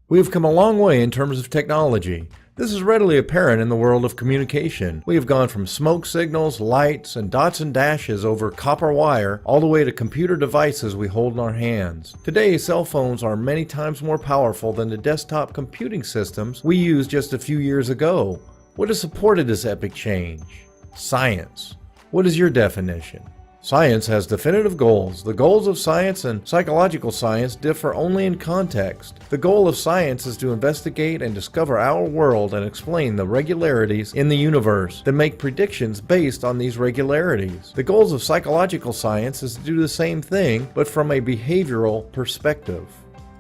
We have come a long way in terms of technology. This is readily apparent in the world of communication. We have gone from smoke signals, lights, and dots and dashes over copper wire all the way to computer devices we hold in our hands. Today, cell phones are many times more powerful than the desktop computing systems we used just a few years ago. What has supported this epic change? Science. What is your definition? Science has definitive goals. The goals of science and psychological science differ only in context. The goal of science is to investigate and discover our world and explain the regularities in the universe, then make predictions based on these regularities. The goals of psychological science is to do the same thing, but from a behavioral perspective.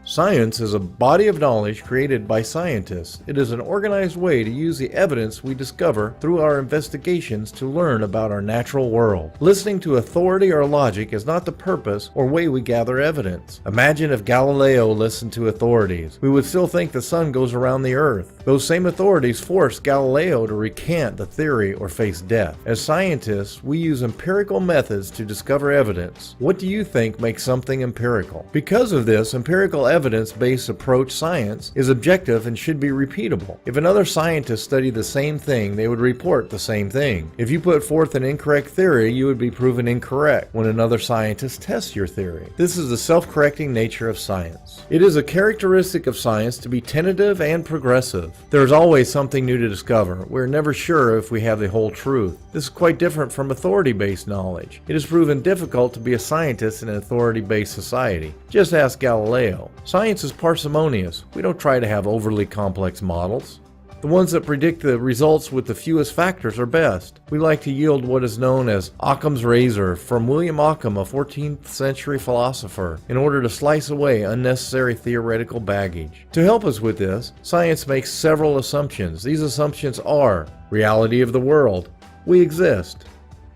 Science is a body of knowledge created by scientists. It is an organized way to use the evidence we discover through our investigations to learn about our natural world. Listening to authority or logic is not the purpose or way we gather evidence. Imagine if Galileo listened to authorities. We would still think the sun goes around the earth. Those same authorities forced Galileo to recant the theory or face death. As scientists, we use empirical methods to discover evidence. What do you think makes something empirical? Because of this, empirical evidence-based approach science is objective and should be repeatable. If another scientist studied the same thing, they would report the same thing. If you put forth an incorrect theory, you would be proven incorrect when another scientist tests your theory. This is the self-correcting nature of science. It is a characteristic of science to be tentative and progressive. There is always something new to discover. We're never sure if we have the whole truth. This is quite different from authority-based knowledge. It has proven difficult to be a scientist in an authority-based society. Just ask Galileo. Science is parsimonious. We don't try to have overly complex models. The ones that predict the results with the fewest factors are best. We like to yield what is known as Occam's razor from William Occam, a 14th century philosopher, in order to slice away unnecessary theoretical baggage. To help us with this, science makes several assumptions. These assumptions are reality of the world. We exist.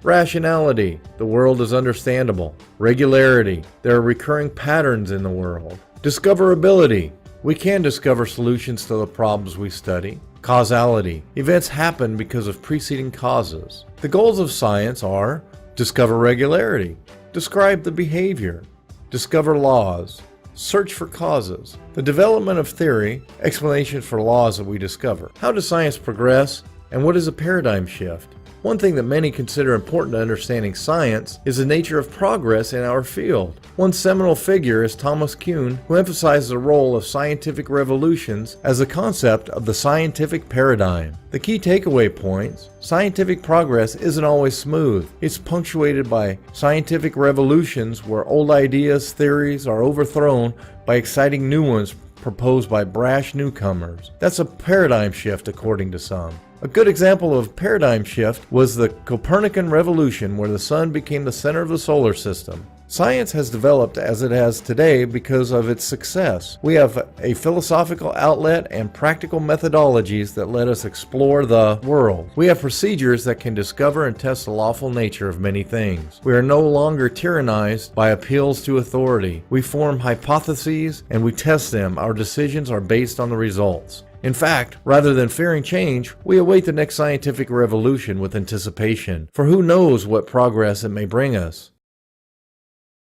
Rationality. The world is understandable. Regularity. There are recurring patterns in the world. Discoverability. We can discover solutions to the problems we study. Causality. Events happen because of preceding causes. The goals of science are: discover regularity, describe the behavior, discover laws, search for causes, the development of theory, explanations for laws that we discover. How does science progress, and what is a paradigm shift? One thing that many consider important to understanding science is the nature of progress in our field. One seminal figure is Thomas Kuhn, who emphasizes the role of scientific revolutions as a concept of the scientific paradigm. The key takeaway points: scientific progress isn't always smooth. It's punctuated by scientific revolutions where old ideas, theories are overthrown by exciting new ones proposed by brash newcomers. That's a paradigm shift, according to some. A good example of paradigm shift was the Copernican revolution, where the sun became the center of the solar system. Science has developed as it has today because of its success. We have a philosophical outlet and practical methodologies that let us explore the world. We have procedures that can discover and test the lawful nature of many things. We are no longer tyrannized by appeals to authority. We form hypotheses and we test them. Our decisions are based on the results. In fact, rather than fearing change, we await the next scientific revolution with anticipation, for who knows what progress it may bring us.